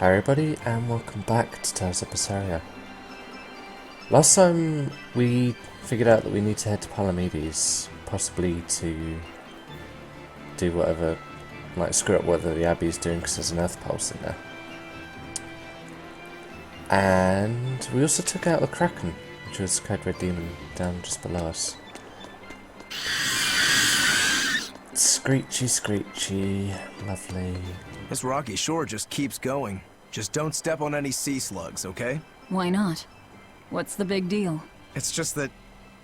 Hi everybody, and welcome back to Tales of Berseria. Last time we figured out that we need to head to Palamides, possibly to do whatever, like screw up whatever the Abbey is doing because there's an earth pulse in there. And we also took out the Kraken, which was a Code Red Demon down just below us. Screechy, screechy, lovely. This rocky shore just keeps going. Just don't step on any sea slugs, okay? Why not? What's the big deal? It's just that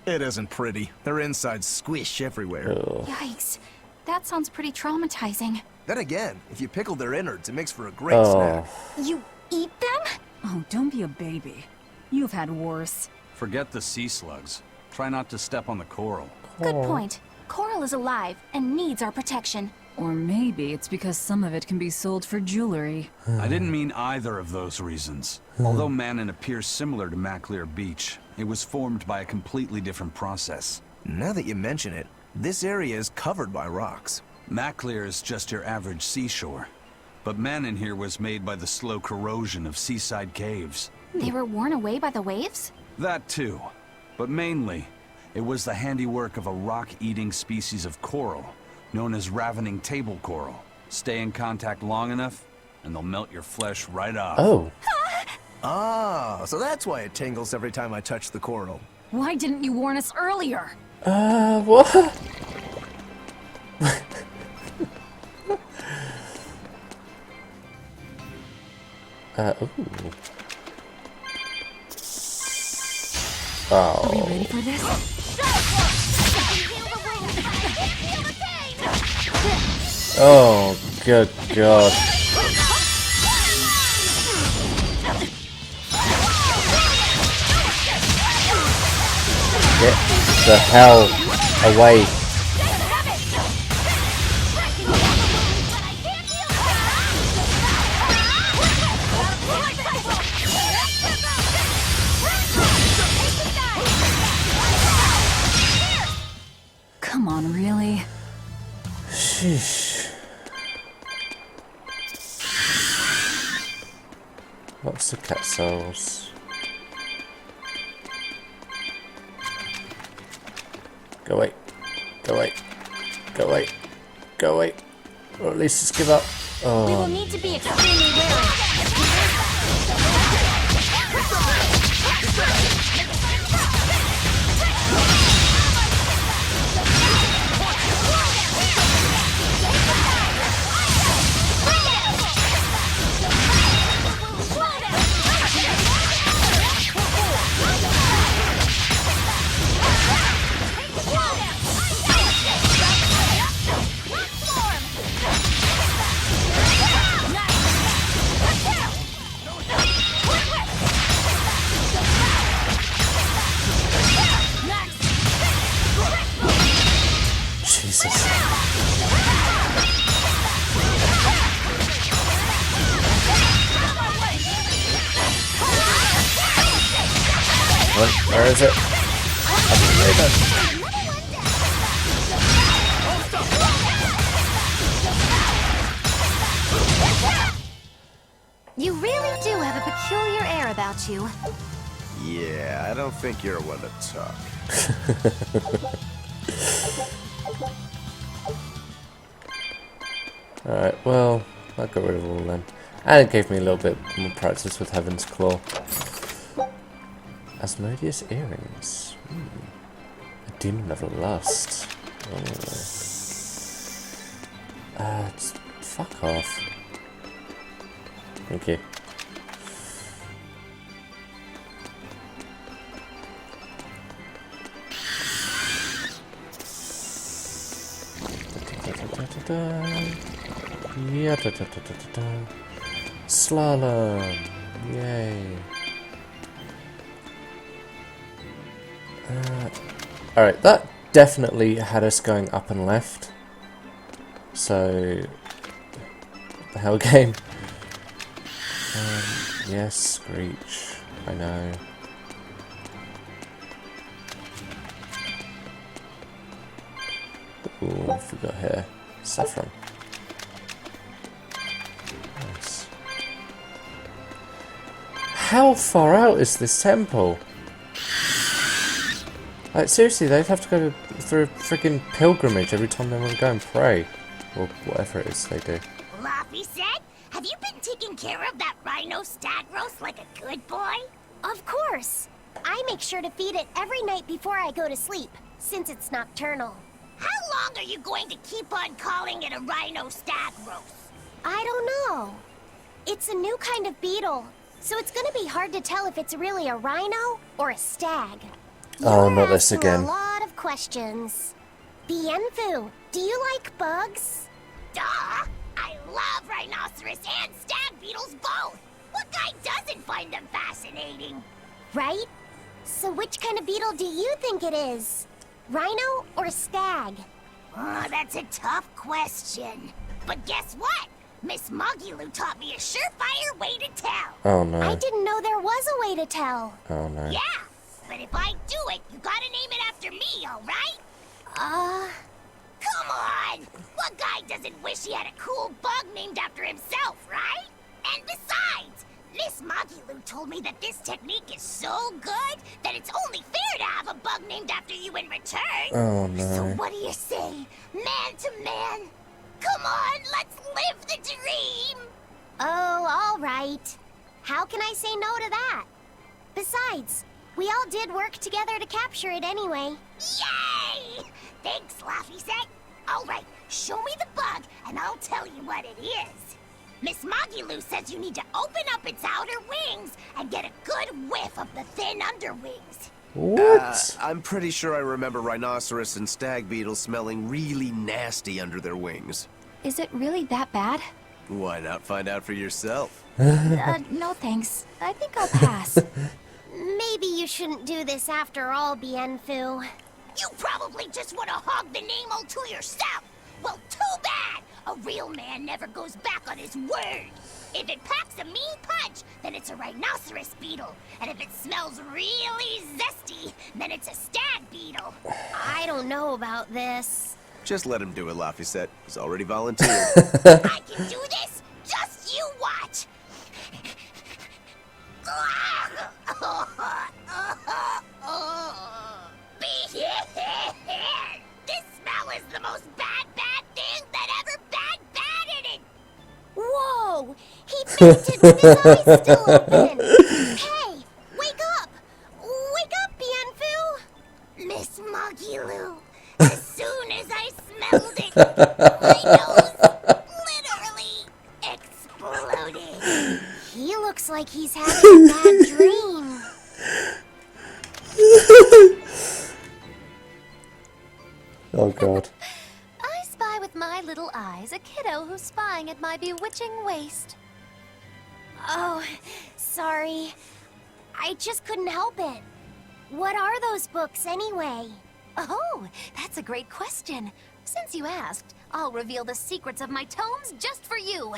it isn't pretty. Their insides squish everywhere. Ugh. Yikes. That sounds pretty traumatizing. Then again, if you pickle their innards, it makes for a great snack. You eat them? Oh, don't be a baby. You've had worse. Forget the sea slugs. Try not to step on the coral. Good point. Coral is alive and needs our protection. Or maybe it's because some of it can be sold for jewelry. I didn't mean either of those reasons. Although Manann appears similar to Maclear Beach, it was formed by a completely different process. Now that you mention it, this area is covered by rocks. Maclear is just your average seashore. But Manann here was made by the slow corrosion of seaside caves. They were worn away by the waves? That too. But mainly, it was the handiwork of a rock-eating species of coral, known as ravening table coral. Stay in contact long enough, and they'll melt your flesh right off. Oh. Ah, so that's why it tingles every time I touch the coral. Why didn't you warn us earlier? What? Ooh. Are we Oh. ready for this? Oh, good God. Get the hell away. Come on, really? Sheesh. Lots of cat souls. Go away. Go away. Go away. Go away. Or at least just give up. We will Oh. need to be extremely wary. Jesus. Where is it? You really do have a peculiar air about you. Yeah, I don't think you're one to talk. Alright, well, that got rid of all of them. And it gave me a little bit more practice with Heaven's Claw. Asmodeus earrings. A demon of lust. Fuck off. Thank you. Yeah, Slalom! Yay! Alright, that definitely had us going up and left. So, what the hell, game? Yes, Screech. I know. Ooh, what have we got here? Saffron. Nice. How far out is this temple? Like, seriously, they'd have to go through a freaking pilgrimage every time they want to go and pray. Or whatever it is they do. Laffy said, have you been taking care of that rhino stag roast like a good boy? Of course. I make sure to feed it every night before I go to sleep, since it's nocturnal. How long are you going to keep on calling it a rhino stag roast? I don't know. It's a new kind of beetle, so it's gonna be hard to tell if it's really a rhino or a stag. Oh, You're not this asking again. A lot of questions. Bienfu, do you like bugs? Duh! I love rhinoceros and stag beetles both! What guy doesn't find them fascinating? Right? So which kind of beetle do you think it is? Rhino or stag? Oh, that's a tough question. But guess what? Miss Mogiloo taught me a surefire way to tell. Oh no. I didn't know there was a way to tell. Oh no. Yeah, but if I do it, you gotta name it after me, alright? Come on! What guy doesn't wish he had a cool bug named after himself, right? And besides, Miss Mogiloo told me that this technique is so good that it's only fair to have a bug named after you in return. Oh So no. what do you say? Man to man? Come on, let's live the dream! Oh, all right. How can I say no to that? Besides, we all did work together to capture it anyway. Yay! Thanks, Laffy Set. Alright, show me the bug and I'll tell you what it is. Miss Mogiloo says you need to open up its outer wings and get a good whiff of the thin underwings. What? I'm pretty sure I remember rhinoceros and stag beetles smelling really nasty under their wings. Is it really that bad? Why not find out for yourself? No thanks. I think I'll pass. Maybe you shouldn't do this after all, Bienfu. You probably just want to hog the name all to yourself. Well, too bad. A real man never goes back on his word. If it packs a mean punch, then it's a rhinoceros beetle. And if it smells really zesty, then it's a stag beetle. I don't know about this. Just let him do it, Laffy. He's already volunteered. I can do this. Just you watch. This smell is the most bad thing that ever bad it. Whoa! He fainted with his eyes still open! Hey! Wake up! Wake up, Bienfu! Miss Mogiloo, as soon as I smelled it, my nose literally exploded. He looks like he's having a bad dream. Oh god. I spy with my little eyes a kiddo who's spying at my bewitching waist. Oh, sorry. I just couldn't help it. What are those books anyway? Oh, that's a great question. Since you asked, I'll reveal the secrets of my tomes just for you.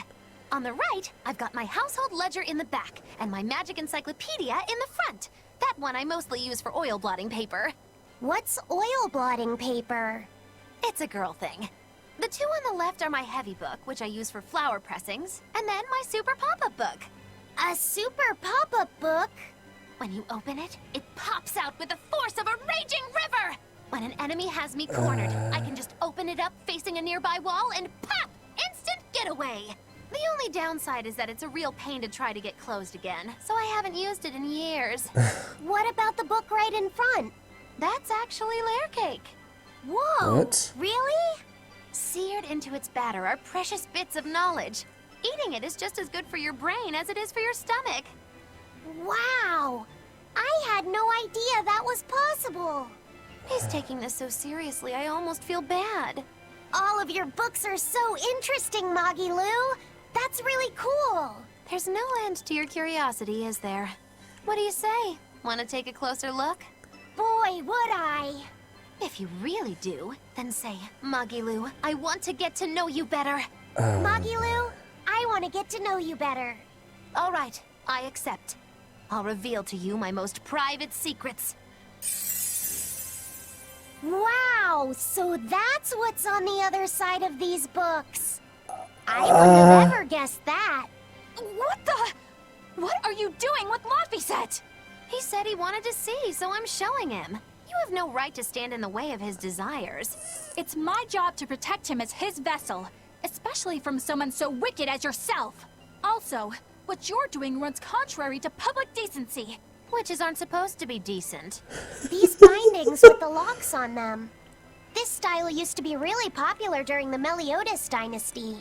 On the right, I've got my household ledger in the back, and my magic encyclopedia in the front. That one I mostly use for oil blotting paper. What's oil blotting paper? It's a girl thing. The two on the left are my heavy book, which I use for flower pressings, and then my super pop-up book. A super pop-up book? When you open it, it pops out with the force of a raging river! When an enemy has me cornered, I can just open it up facing a nearby wall and pop! Instant getaway! The only downside is that it's a real pain to try to get closed again, so I haven't used it in years. What about the book right in front? That's actually layer cake. Whoa! What? Really? Seared into its batter are precious bits of knowledge. Eating it is just as good for your brain as it is for your stomach. Wow! I had no idea that was possible. He's taking this so seriously, I almost feel bad. All of your books are so interesting, Mogiloo. That's really cool. There's no end to your curiosity, is there? What do you say? Want to take a closer look? Boy, would I. If you really do, then say, Mogiloo, I want to get to know you better. Mogiloo, I want to get to know you better. All right, I accept. I'll reveal to you my most private secrets. Wow, so that's what's on the other side of these books. I wouldn't have ever guessed that. What the? What are you doing with Laphicet? He said he wanted to see, so I'm showing him. You have no right to stand in the way of his desires. It's my job to protect him as his vessel, especially from someone so wicked as yourself. Also, what you're doing runs contrary to public decency. Witches aren't supposed to be decent. These bindings with the locks on them. This style used to be really popular during the Meliodas dynasty.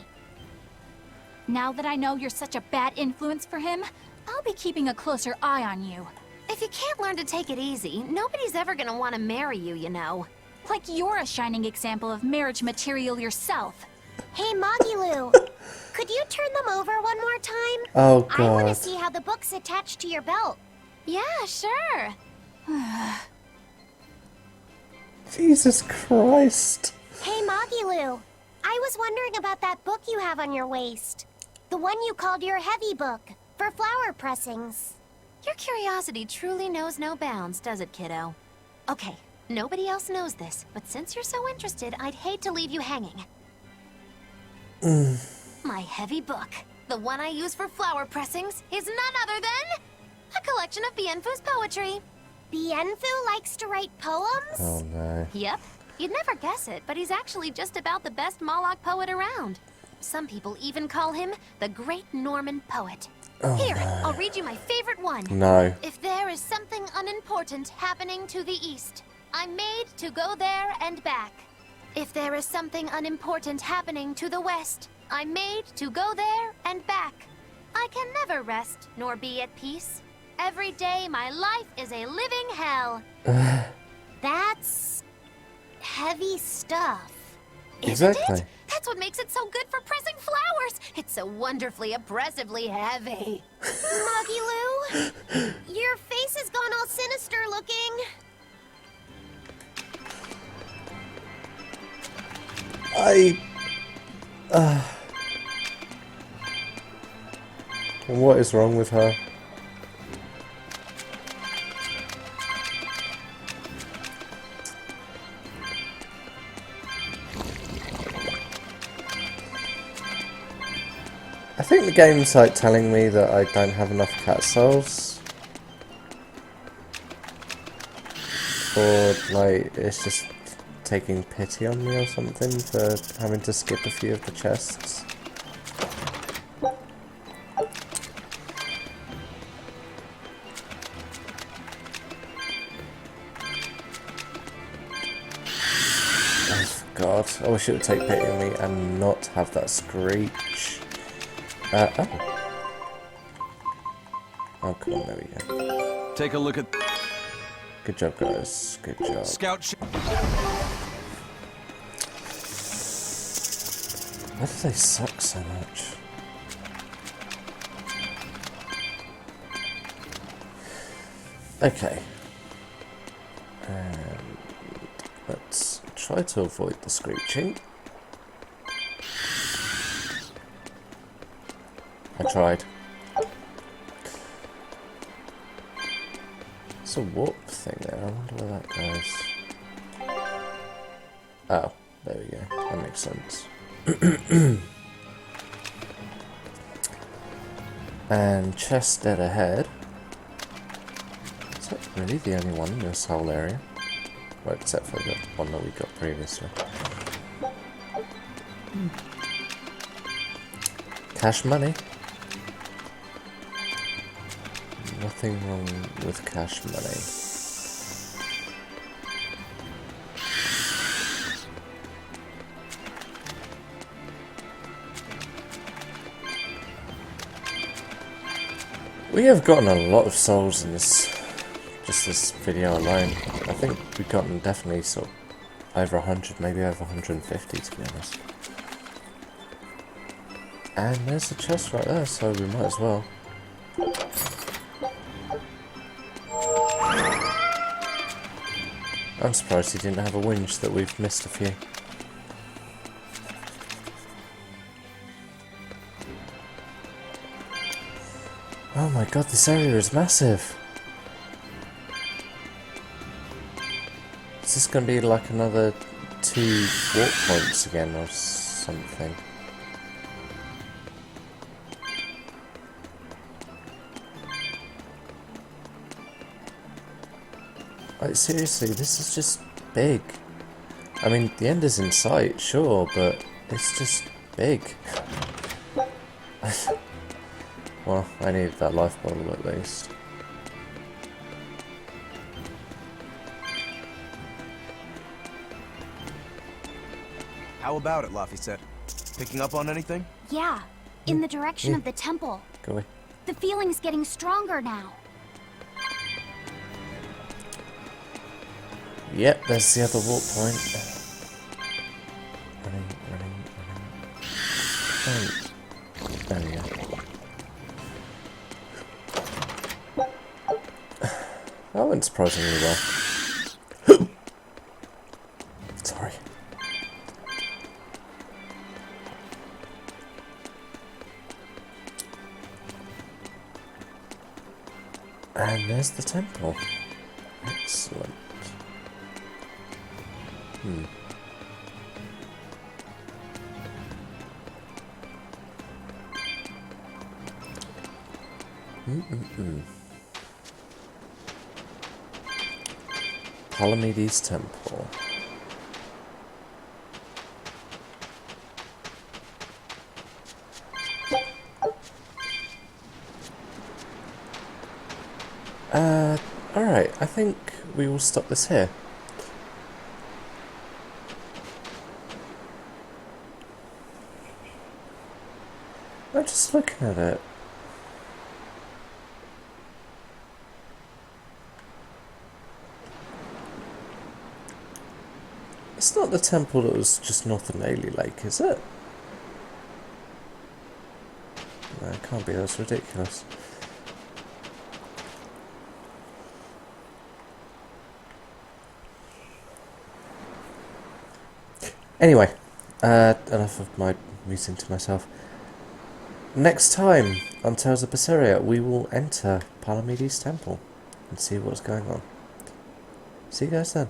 Now that I know you're such a bad influence for him, I'll be keeping a closer eye on you. If you can't learn to take it easy, nobody's ever gonna want to marry you, you know. Like you're a shining example of marriage material yourself. Hey, Magilu, could you turn them over one more time? Oh I want to god. see how the book's attached to your belt. Yeah, sure. Jesus Christ. Hey, Magilu, I was wondering about that book you have on your waist. The one you called your heavy book, for flower pressings. Your curiosity truly knows no bounds, does it, kiddo? Okay, nobody else knows this, but since you're so interested, I'd hate to leave you hanging. My heavy book, the one I use for flower pressings, is none other than a collection of Bienfu's poetry. Bienfu likes to write poems? Oh no. Yep, you'd never guess it, but he's actually just about the best Moloch poet around. Some people even call him the Great Norman Poet. Oh, Here, no. I'll read you my favorite one. No. If there is something unimportant happening to the east, I'm made to go there and back. If there is something unimportant happening to the west, I'm made to go there and back. I can never rest nor be at peace. Every day my life is a living hell. That's heavy stuff. Isn't Exactly. it? That's what makes it so good for pressing flowers. It's so wonderfully, oppressively heavy. Magilu, your face has gone all sinister looking. What is wrong with her? I think the game's like telling me that I don't have enough cat souls. Or like it's just taking pity on me or something for having to skip a few of the chests. Oh god, I wish it would take pity on me and not have that screech. Oh. Oh, come on, there we go. Take a look at Good job, guys. Good job. Scout. Why do they suck so much? Okay. And let's try to avoid the screeching. I tried. It's a warp thing there. I wonder where that goes. Oh, there we go. That makes sense. And chest dead ahead. Is that really the only one in this whole area? Well, except for the one that we got previously. Cash money. Nothing wrong with cash money. We have gotten a lot of souls in this video alone. I think we've gotten definitely sort of over 100, maybe over 150 to be honest. And there's a chest right there, so we might as well. I'm surprised he didn't have a winch that we've missed a few. Oh my god, this area is massive! Is this going to be like another 2 warp points again or something? Like, seriously, this is just big. I mean, the end is in sight, sure, but it's just big. Well, I needed that life bottle at least. How about it, Laphicet? Picking up on anything? Yeah, in the direction of the temple. Go away. The feeling's getting stronger now. Yep, there's the other walk point. Running, running, running. Oh, there we go. That went surprisingly well. Sorry. And there's the temple. Excellent. Palamides Temple. Alright, I think we will stop this here. I'm just looking at it. It's not the temple that was just north of Naily Lake, is it? No, it can't be, that's ridiculous. Anyway, enough of my musing to myself. Next time on Tales of Berseria, we will enter Palamides Temple and see what's going on. See you guys then.